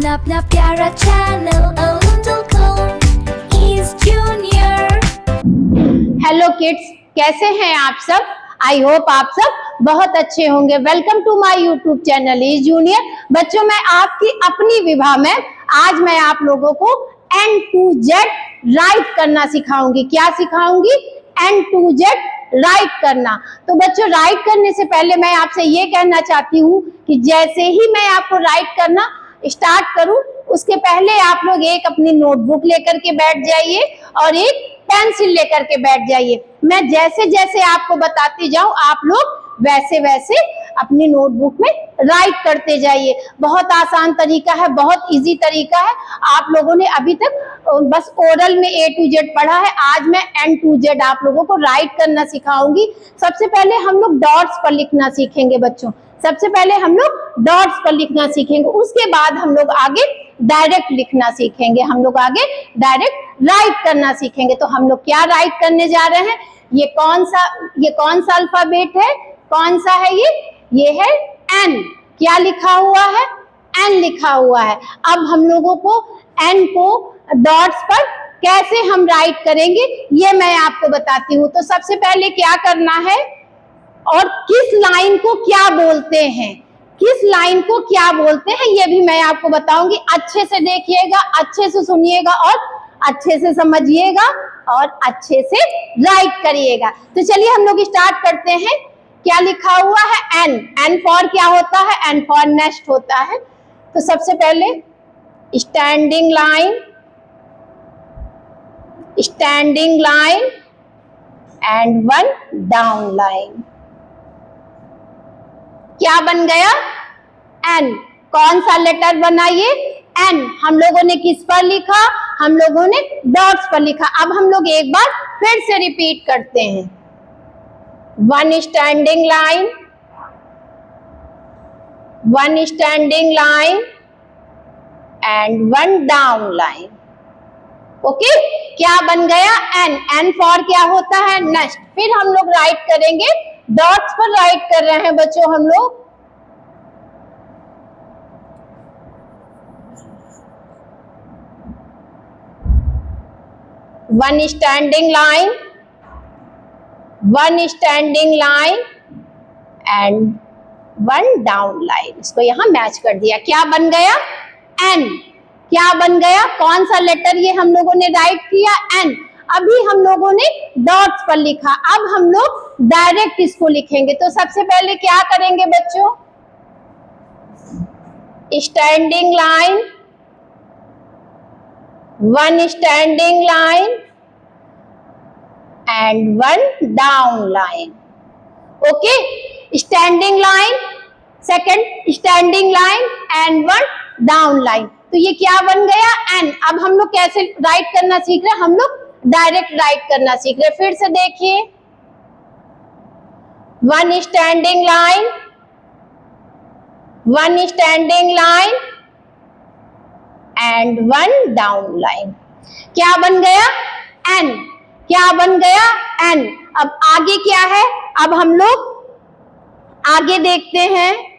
अपना प्यारा channel A Little Cone is Junior। Hello kids, कैसे हैं आप सब? आई होप आप सब बहुत अच्छे होंगे। Welcome to my YouTube channel is junior. बच्चों, मैं आपकी अपनी विभा में आज मैं आप लोगों को N to Z राइट करना सिखाऊंगी। क्या सिखाऊंगी? N to Z राइट करना। तो बच्चों, राइट करने से पहले मैं आपसे ये कहना चाहती हूँ कि जैसे ही मैं आपको राइट करना स्टार्ट करूं, उसके पहले आप लोग एक अपनी नोटबुक लेकर के बैठ जाइए और एक पेंसिल लेकर के बैठ जाइए। मैं जैसे जैसे आपको बताती जाऊं, आप लोग वैसे वैसे अपनी नोटबुक में राइट करते जाइए। बहुत आसान तरीका है, बहुत इजी तरीका है। आप लोगों ने अभी तक बस ओरल में A to Z पढ़ा है, आज मैं N to Z आप लोगों को राइट करना सिखाऊंगी। सबसे पहले हम लोग डॉट्स पर लिखना सीखेंगे बच्चों। सबसे पहले हम लोग डॉट्स पर लिखना सीखेंगे, उसके बाद हम लोग आगे डायरेक्ट लिखना सीखेंगे, हम लोग आगे डायरेक्ट राइट करना सीखेंगे। तो हम लोग क्या राइट करने जा रहे हैं? ये कौन सा अल्फाबेट है? कौन सा है ये है N। क्या लिखा हुआ है? N लिखा हुआ है। अब हम लोगों को N को डॉट्स पर कैसे हम राइट करेंगे ये मैं आपको बताती हूँ। तो सबसे पहले क्या करना है और किस लाइन को क्या बोलते हैं, किस लाइन को क्या बोलते हैं ये भी मैं आपको बताऊंगी। अच्छे से देखिएगा, अच्छे से सुनिएगा और अच्छे से समझिएगा और अच्छे से राइट करिएगा। तो चलिए हम लोग स्टार्ट करते हैं। क्या लिखा हुआ है? N। N फॉर क्या होता है? N फॉर नेक्स्ट होता है। तो सबसे पहले standing line, standing line and one down line. क्या बन गया? N। कौन सा लेटर बनाइए? N। हम लोगों ने किस पर लिखा? हम लोगों ने डॉट्स पर लिखा। अब हम लोग एक बार फिर से रिपीट करते हैं। One standing line, one standing line and one down line. Okay, क्या बन गया? N। N फॉर क्या होता है? नेक्स्ट। फिर हम लोग राइट करेंगे, डॉट्स पर राइट कर रहे हैं बच्चों हम लोग। One standing line, one standing line and one down line. इसको यहां मैच कर दिया। क्या बन गया? N। क्या बन गया? कौन सा लेटर ये हम लोगों ने राइट किया? N। अभी हम लोगों ने डॉट्स पर लिखा, अब हम लोग डायरेक्ट इसको लिखेंगे। तो सबसे पहले क्या करेंगे बच्चों? Standing line, one standing line and one down line. Okay, standing line, second standing line and one down line. तो ये क्या बन गया? N। अब हम लोग कैसे राइट करना सीख रहे हैं? हम लोग डायरेक्ट राइट करना सीख रहे हैं। फिर से देखिए, one standing line, one standing line and one down line. क्या बन गया? N। क्या बन गया? N। अब आगे क्या है? अब हम लोग आगे देखते हैं।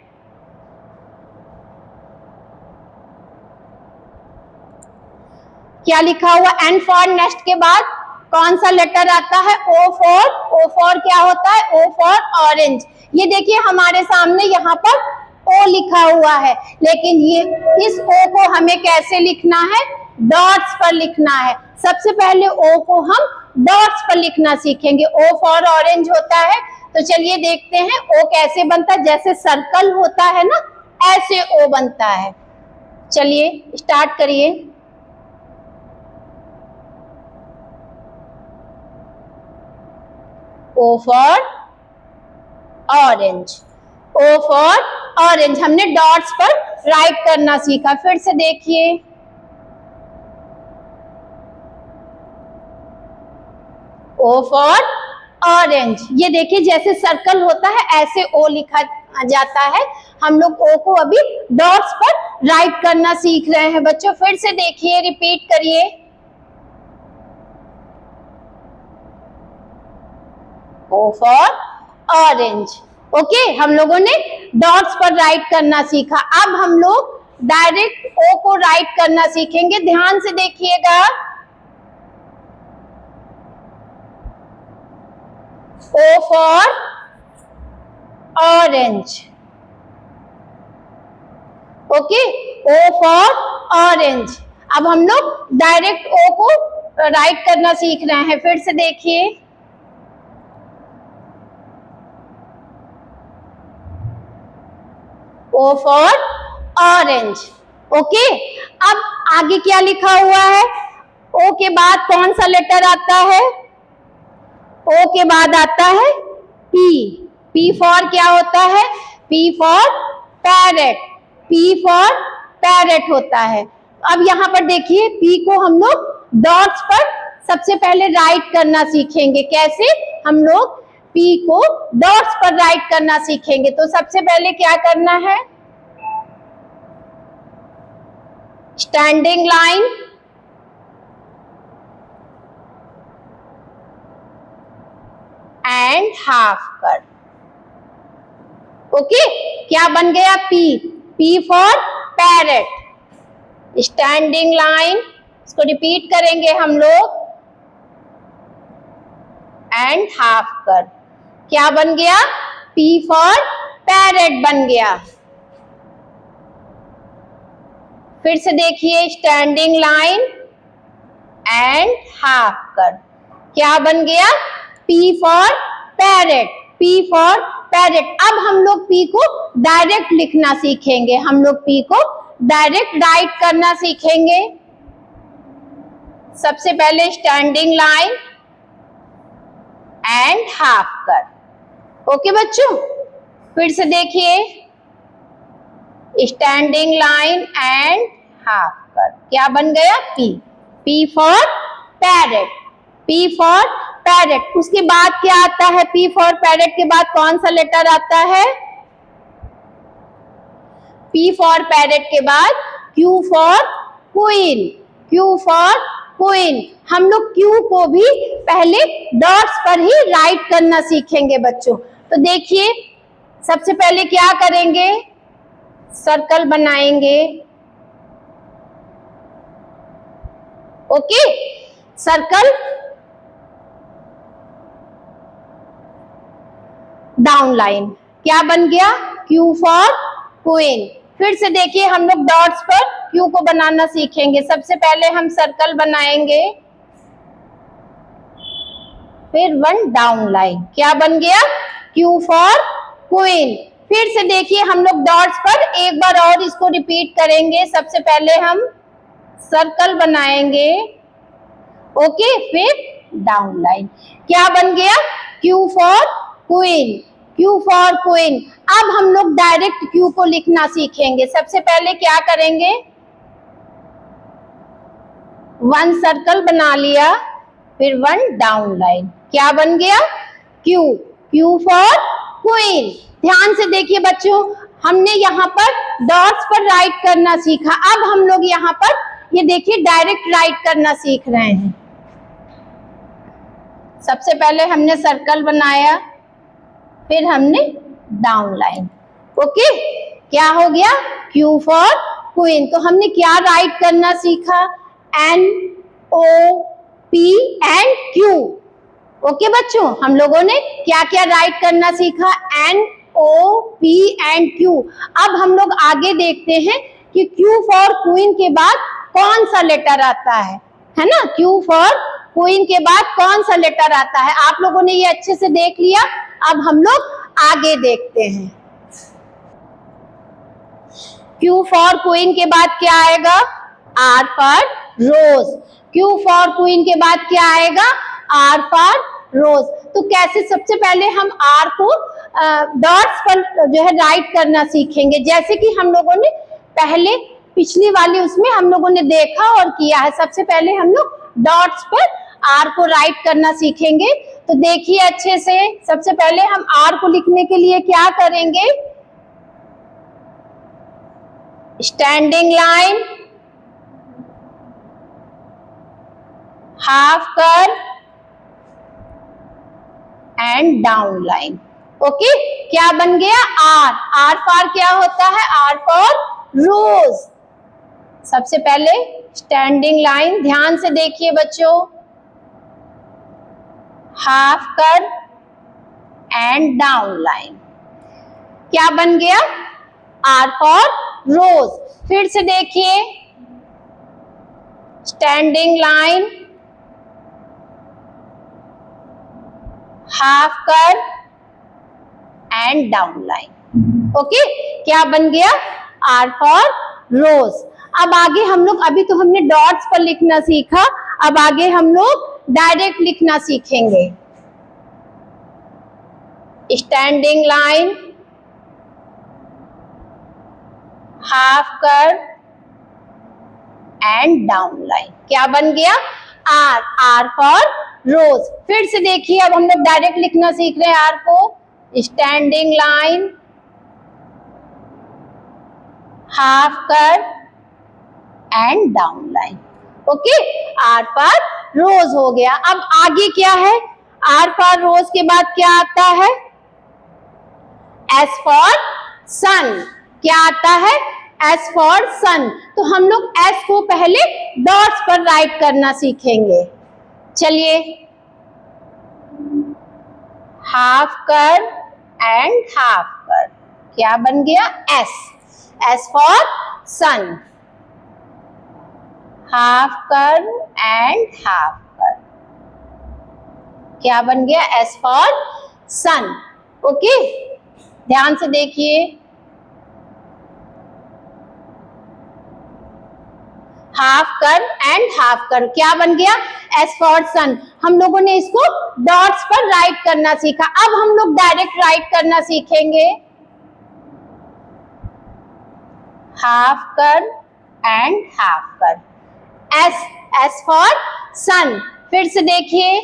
क्या लिखा हुआ? N फॉर नेक्स्ट के बाद कौन सा लेटर आता है? O for. O फॉर क्या होता है? O for orange. ये देखिए हमारे सामने यहाँ पर O लिखा हुआ है, लेकिन ये इस O को हमें कैसे लिखना है? डॉट्स पर लिखना है। सबसे पहले O को हम डॉट्स पर लिखना सीखेंगे। O फॉर ऑरेंज होता है। तो चलिए देखते हैं O कैसे बनता है। जैसे सर्कल होता है ना, ऐसे O बनता है। चलिए स्टार्ट करिए। O for orange, O for orange. हमने डॉट्स पर राइट करना सीखा। फिर से देखिए, O फॉर ऑरेंज। ये देखिए जैसे सर्कल होता है ऐसे O लिखा जाता है। हम लोग O को अभी डॉट्स पर राइट करना सीख रहे हैं बच्चों। फिर से देखिए, रिपीट करिए। O for orange. ओके, हम लोगों ने डॉट्स पर राइट करना सीखा। अब हम लोग डायरेक्ट ओ को राइट करना सीखेंगे। ध्यान से देखिएगा। O for orange. Okay, O for orange. अब हम लोग डायरेक्ट ओ को राइट करना सीख रहे हैं। फिर से देखिए, ओ फॉर ऑरेंज। ओके, अब आगे क्या लिखा हुआ है? ओ के बाद कौन सा लेटर आता है? ओ के बाद आता है पी। पी फॉर क्या होता है? P for parrot. P for parrot होता है। अब यहाँ पर देखिए, पी को हम लोग डॉट्स पर सबसे पहले राइट करना सीखेंगे। कैसे? हम लोग पी को डॉट्स पर राइट करना सीखेंगे। तो सबसे पहले क्या करना है? Standing line and half cut. Okay, क्या बन गया? P. P for parrot. Standing line, इसको रिपीट करेंगे हम लोग, एंड हाफ कट। क्या बन गया? पी फॉर पैरेट बन गया। फिर से देखिए, standing line and half cut. क्या बन गया? P for parrot. P for parrot. अब हम लोग पी को डायरेक्ट लिखना सीखेंगे। हम लोग पी को डायरेक्ट राइट करना सीखेंगे। सबसे पहले standing line and half cut. Okay बच्चों, फिर से देखिए, standing line and half cut. क्या बन गया? P. P for parrot. P for parrot. उसके बाद क्या आता है? पी फॉर पैरेट के बाद कौन सा लेटर आता है? पी फॉर पैरेट के बाद Q for queen. Q for queen. हम लोग क्यू को भी पहले डॉट्स पर ही राइट करना सीखेंगे बच्चों। तो देखिए, सबसे पहले क्या करेंगे? सर्कल बनाएंगे। Okay, circle down line. क्या बन गया? Q for queen. फिर से देखिए, हम लोग डॉट्स पर क्यू को बनाना सीखेंगे। सबसे पहले हम सर्कल बनाएंगे, फिर वन डाउन लाइन। क्या बन गया? Q for queen. फिर से देखिए, हम लोग डॉट्स पर एक बार और इसको रिपीट करेंगे। सबसे पहले हम सर्कल बनाएंगे, ओके, फिर डाउन लाइन। क्या बन गया? Q for queen. Q for queen. अब हम लोग डायरेक्ट क्यू को लिखना सीखेंगे। सबसे पहले क्या करेंगे? वन सर्कल बना लिया, फिर वन डाउन लाइन। क्या बन गया? क्यू। Q for queen. ध्यान से देखिए बच्चों, हमने यहाँ पर डॉट्स पर राइट करना सीखा। अब हम लोग यहाँ पर ये देखिए डायरेक्ट राइट करना सीख रहे हैं। सबसे पहले हमने सर्कल बनाया, फिर हमने डाउन लाइन। ओके, क्या हो गया? Q for queen. तो हमने क्या राइट करना सीखा? N O P and Q. Okay बच्चों, हम लोगों ने क्या क्या राइट करना सीखा? N O P and Q. अब हम लोग आगे देखते हैं कि क्यू फॉर क्वीन के बाद कौन सा लेटर आता है ना? क्यू फॉर क्वीन के बाद कौन सा लेटर आता है? आप लोगों ने ये अच्छे से देख लिया। अब हम लोग आगे देखते हैं। क्यू फॉर क्वीन के बाद क्या आएगा? R for rose. Q for queen के बाद क्या आएगा? R for rose. तो कैसे? सबसे पहले हम आर को डॉट्स पर जो है राइट करना सीखेंगे, जैसे कि हम लोगों ने पहले पिछली वाली उसमें हम लोगों ने देखा और किया है। सबसे पहले हम लोग डॉट्स पर आर को राइट करना सीखेंगे। तो देखिए अच्छे से, सबसे पहले हम आर को लिखने के लिए क्या करेंगे? Standing line, half curve and down line. Okay, क्या बन गया? आर। आर फॉर क्या होता है? आर फॉर रोज। सबसे पहले स्टैंडिंग लाइन, ध्यान से देखिए बच्चों, हाफ कर एंड डाउन लाइन। क्या बन गया? आर फॉर रोज। फिर से देखिए, स्टैंडिंग लाइन, हाफ कर एंड डाउन लाइन। ओके, क्या बन गया? आर फॉर रोज। अब आगे हम लोग, अभी तो हमने डॉट्स पर लिखना सीखा, अब आगे हम लोग डायरेक्ट लिखना सीखेंगे। स्टैंडिंग लाइन, हाफ कर एंड डाउन लाइन। क्या बन गया? आर, आर फॉर रोज। फिर से देखिए, अब हम लोग डायरेक्ट लिखना सीख रहे हैं आर को। स्टैंडिंग लाइन, हाफ कर and down line. Okay, R for rose हो गया। अब आगे क्या है? आर फॉर रोज के बाद क्या आता है? एस फॉर सन। क्या आता है? एस फॉर सन। तो हम लोग एस को पहले डॉट्स पर राइट करना सीखेंगे। चलिए, हाफ कर एंड हाफ कर। क्या बन गया? S, S for sun. Half कर एंड हाफ कर। क्या बन गया? S for sun. ओके, ध्यान से देखिए, हाफ कर एंड हाफ कर। क्या बन गया? एस फॉर सन। हम लोगों ने इसको डॉट्स पर राइट करना सीखा। अब हम लोग डायरेक्ट राइट करना सीखेंगे। हाफ कर and half curve. S, S for sun. फिर से देखिए,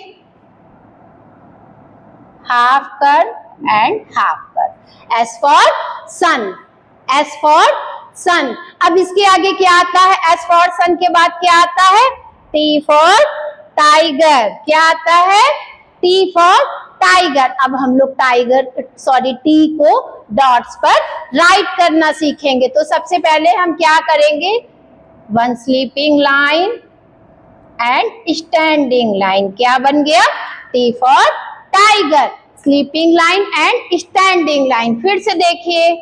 हाफ कर and half curve. S for sun, S for sun. अब इसके आगे क्या आता है? एस फॉर सन के बाद क्या आता है? T for tiger. क्या आता है? T for tiger. अब हम लोग टी को डॉट्स पर राइट करना सीखेंगे। तो सबसे पहले हम क्या करेंगे? One sleeping line and standing line. क्या बन गया? T for tiger, sleeping line and standing line. फिर से देखिए,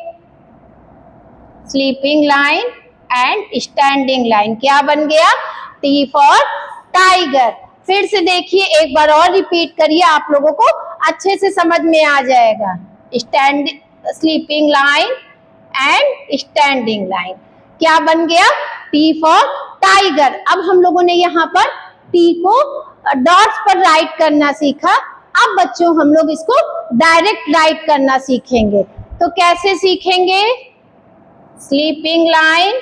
sleeping line and standing line. क्या बन गया? T for tiger. फिर से देखिए, एक बार और रिपीट करिए, आप लोगों को अच्छे से समझ में आ जाएगा। Sleeping line and standing line. क्या बन गया? T for tiger. अब हम लोगों ने यहाँ पर टी को डॉट्स पर राइट करना सीखा। अब बच्चों हम लोग इसको डायरेक्ट राइट करना सीखेंगे। तो कैसे सीखेंगे? Sleeping line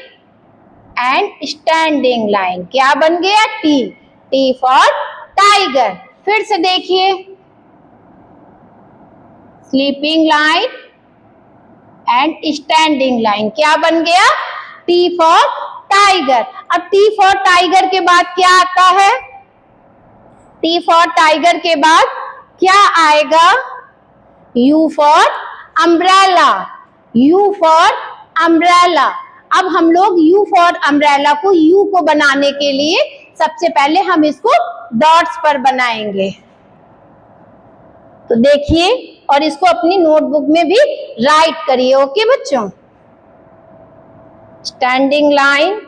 and standing line. क्या बन गया? T, T for tiger. फिर से देखिए, sleeping line and standing line. क्या बन गया? T for tiger. अब टी फॉर टाइगर के बाद क्या आता है? टी फॉर टाइगर के बाद क्या आएगा? You for umbrella, you for umbrella. अब हम लोग यू फॉर अम्ब्रेला को, यू को बनाने के लिए सबसे पहले हम इसको डॉट्स पर बनाएंगे। तो देखिए, और इसको अपनी नोटबुक में भी राइट करिए। ओके बच्चों, स्टैंडिंग लाइन,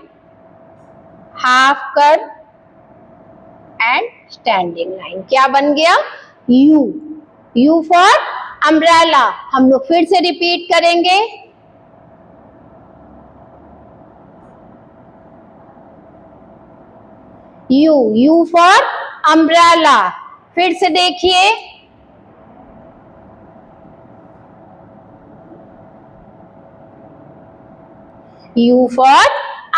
हाफ कर एंड स्टैंडिंग लाइन। क्या बन गया? You, you for umbrella. हम लोग फिर से रिपीट करेंगे। You, you for umbrella. फिर से देखिए, यू फॉर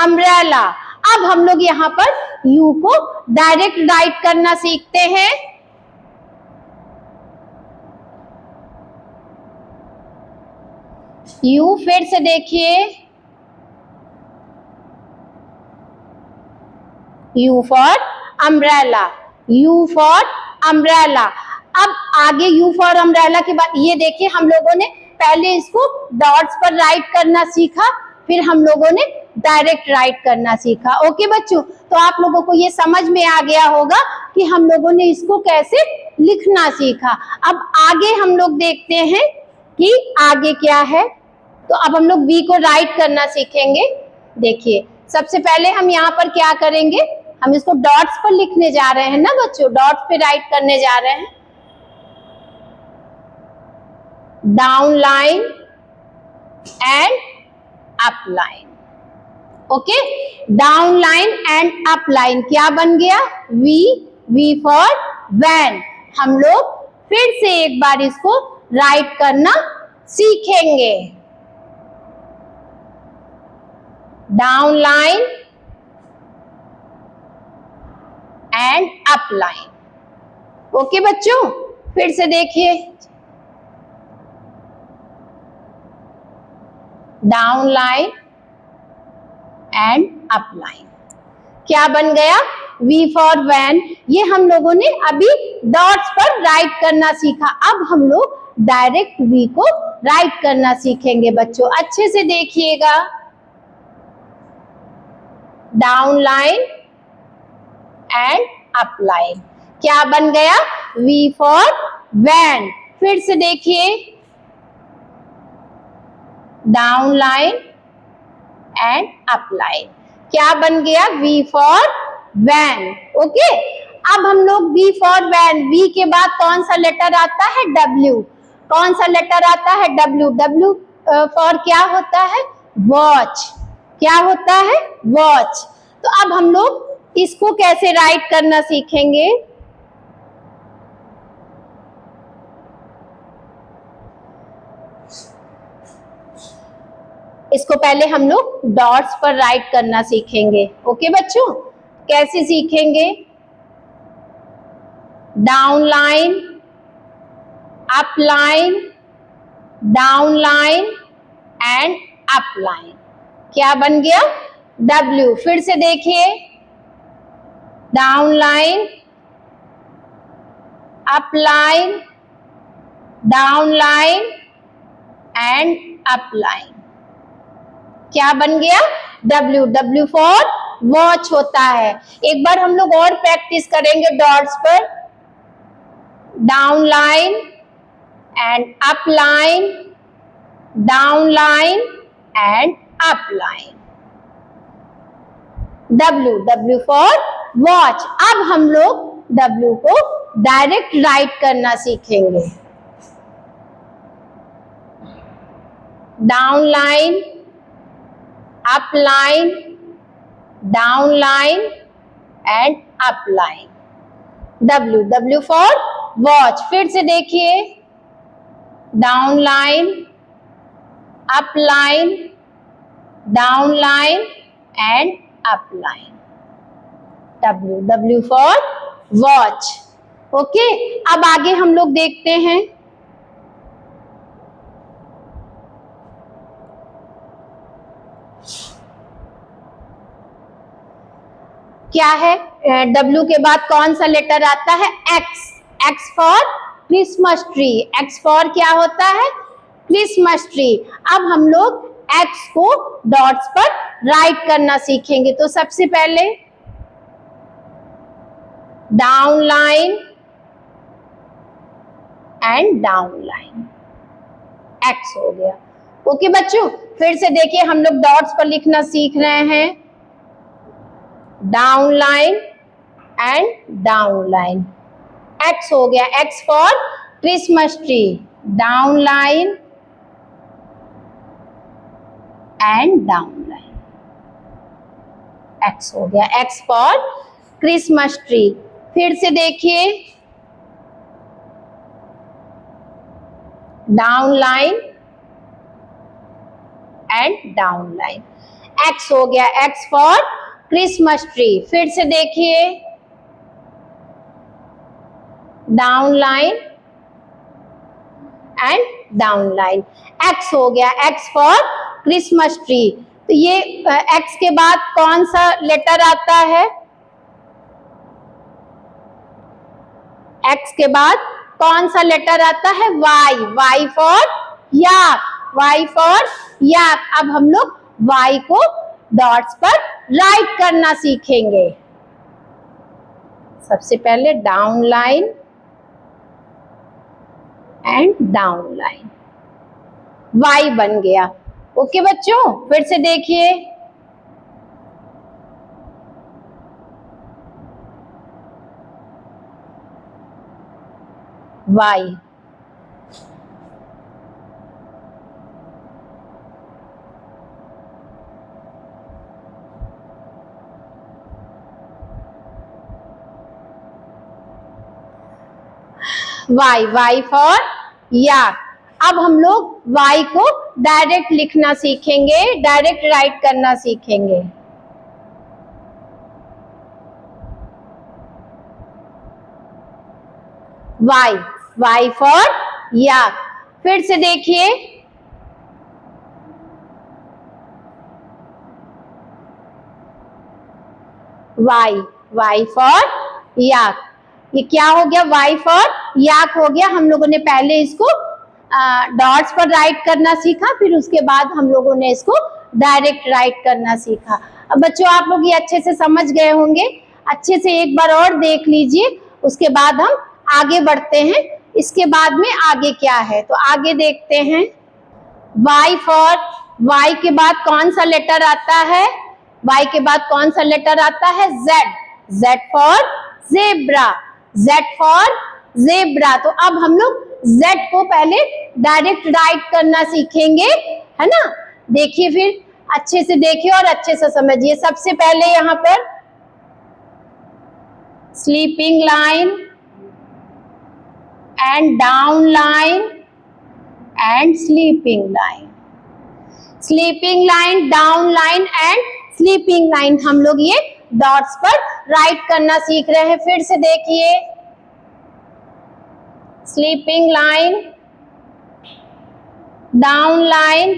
अम्ब्रेला। अब हम लोग यहाँ पर यू को डायरेक्ट राइट करना सीखते हैं। यू, फिर से देखिए, you for umbrella, you for umbrella. अब आगे यू फॉर अम्ब्रेला के बाद ये देखिए, हम लोगों ने पहले इसको डॉट्स पर राइट करना सीखा, फिर हम लोगों ने डायरेक्ट राइट करना सीखा। ओके बच्चों, तो आप लोगों को ये समझ में आ गया होगा कि हम लोगों ने इसको कैसे लिखना सीखा। अब आगे हम लोग देखते हैं कि आगे क्या है। तो अब हम लोग वी को राइट करना सीखेंगे। देखिए, सबसे पहले हम यहाँ पर क्या करेंगे, हम इसको डॉट्स पर लिखने जा रहे हैं ना बच्चों, डॉट्स पे राइट करने जा रहे हैं। Down line and up line. Okay, down line and up line क्या बन गया, वी फॉर वैन। हम लोग फिर से एक बार इसको राइट करना सीखेंगे। Down line and up line. Okay बच्चों, फिर से देखिए, down line and up line क्या बन गया, वी फॉर वैन। ये हम लोगों ने अभी डॉट्स पर राइट करना सीखा। अब हम लोग डायरेक्ट वी को राइट करना सीखेंगे बच्चों, अच्छे से देखिएगा। Down line and up line क्या बन गया, वी फॉर वैन। फिर से देखिए, down line and up line क्या बन गया, वी फॉर वैन। ओके, अब हम लोग वी फॉर वैन, वी के बाद कौन सा लेटर आता है, डब्ल्यू। कौन सा लेटर आता है, डब्ल्यू। डब्ल्यू फॉर क्या होता है, वॉच। क्या होता है, वॉच। तो अब हम लोग इसको कैसे राइट करना सीखेंगे। इसको पहले हम लोग डॉट्स पर राइट करना सीखेंगे। ओके बच्चों, कैसे सीखेंगे, down line, up line, down line and up line क्या बन गया, डब्ल्यू। फिर से देखिए, down line, up line, down line and up line क्या बन गया, डब्ल्यू। डब्ल्यू फॉर वॉच होता है। एक बार हम लोग और प्रैक्टिस करेंगे डॉट्स पर, down line and up line, down line and up line, W. W for watch. अब हम लोग डब्ल्यू को डायरेक्ट राइट करना सीखेंगे। Down line, up line, down line and up line, W. W for watch. फिर से देखिए, down line, up line, down line and up line, W. W for watch. Okay, अब आगे हम लोग देखते हैं। क्या है, डब्ल्यू के बाद कौन सा लेटर आता है, x. X for Christmas tree. X for क्या होता है, क्रिसमस ट्री। अब हम लोग एक्स को डॉट्स पर राइट करना सीखेंगे। तो सबसे पहले down line and down line, x हो गया। ओके बच्चों, फिर से देखिए, हम लोग डॉट्स पर लिखना सीख रहे हैं। Down line and down line, x हो गया। X for Christmas tree, down line and down line, x हो गया। X for Christmas tree. फिर से देखिए, down line and down line, x हो गया। X for Christmas tree. फिर से देखिए, down line and down line, x हो गया। X for Christmas tree. तो ये एक्स के बाद कौन सा लेटर आता है, एक्स के बाद कौन सा लेटर आता है, Y. Y for yak. Y for yak. अब हम लोग y को डॉट्स पर राइट करना सीखेंगे। सबसे पहले down line and down line, y बन गया। ओके बच्चों, फिर से देखिए, y, y फॉर याक। अब हम लोग y को डायरेक्ट लिखना सीखेंगे, डायरेक्ट राइट करना सीखेंगे। y फॉर याक। फिर से देखिए, y फॉर याक। ये क्या हो गया? y फॉर याक हो गया। हम लोगों ने पहले इसको डॉट्स पर राइट करना सीखा, फिर उसके बाद हम लोगों ने इसको डायरेक्ट राइट करना सीखा। अब बच्चों आप लोग ये अच्छे से समझ गए होंगे, अच्छे से एक बार और देख लीजिए, उसके बाद हम आगे बढ़ते हैं। इसके बाद में आगे क्या है तो आगे देखते हैं। y फॉर, y के बाद कौन सा लेटर आता है? y के बाद कौन सा लेटर आता है? z for zebra, Z for zebra. तो अब हम लोग Z को पहले डायरेक्ट राइट करना सीखेंगे, है ना। देखिए, फिर अच्छे से देखिए और अच्छे से समझिए। सबसे पहले यहाँ पर sleeping line and down line and sleeping line, sleeping line, down line and sleeping line, हम लोग ये डॉट्स पर राइट करना सीख रहे हैं। फिर से देखिए, sleeping line, down line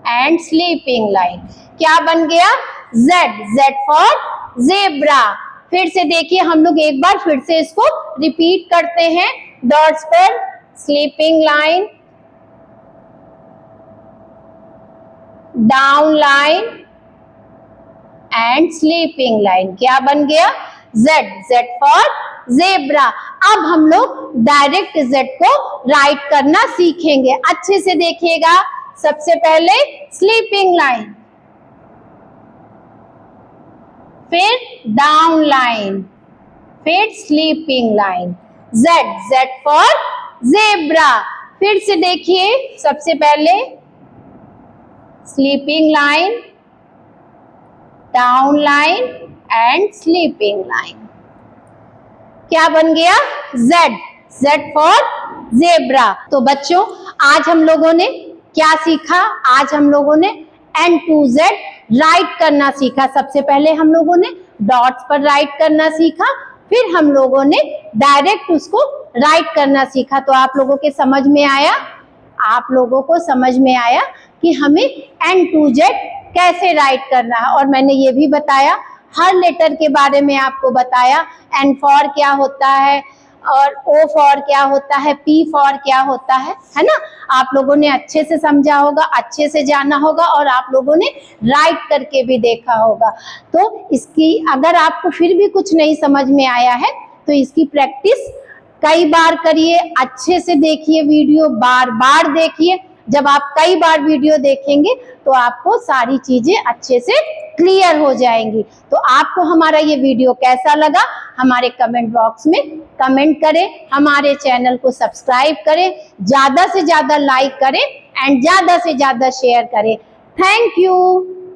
and sleeping line. क्या बन गया? Z for zebra. फिर से देखिए, हम लोग एक बार फिर से इसको रिपीट करते हैं डॉट्स पर। Sleeping line, down line and sleeping line. क्या बन गया? Z for zebra. अब हम लोग डायरेक्ट Z को राइट करना सीखेंगे। अच्छे से देखिएगा। सबसे पहले स्लीपिंग लाइन, फिर डाउन लाइन, फिर sleeping line. Z for zebra. फिर से देखिए, सबसे पहले sleeping line, down line and sleeping line. क्या बन गया? Z for zebra. तो बच्चों आज हम लोगों ने क्या सीखा? आज हम लोगों ने N to Z राइट करना सीखा। सबसे पहले हम लोगों ने डॉट्स पर राइट करना सीखा, फिर हम लोगों ने डायरेक्ट उसको राइट करना सीखा। तो आप लोगों के समझ में आया, आप लोगों को समझ में आया कि हमें N to Z कैसे राइट करना है। और मैंने ये भी बताया, हर लेटर के बारे में आपको बताया। N फॉर क्या होता है और O फॉर क्या होता है, P फॉर क्या होता है ना। आप लोगों ने अच्छे से समझा होगा, अच्छे से जाना होगा और आप लोगों ने राइट करके भी देखा होगा। तो इसकी अगर आपको फिर भी कुछ नहीं समझ में आया है तो इसकी प्रैक्टिस कई बार करिए, अच्छे से देखिए वीडियो, बार बार देखिए। जब आप कई बार वीडियो देखेंगे तो आपको सारी चीजें अच्छे से क्लियर हो जाएंगी। तो आपको हमारा ये वीडियो कैसा लगा हमारे कमेंट बॉक्स में कमेंट करें, हमारे चैनल को सब्सक्राइब करें, ज्यादा से ज्यादा लाइक करें एंड ज्यादा से ज्यादा शेयर करें। Thank you.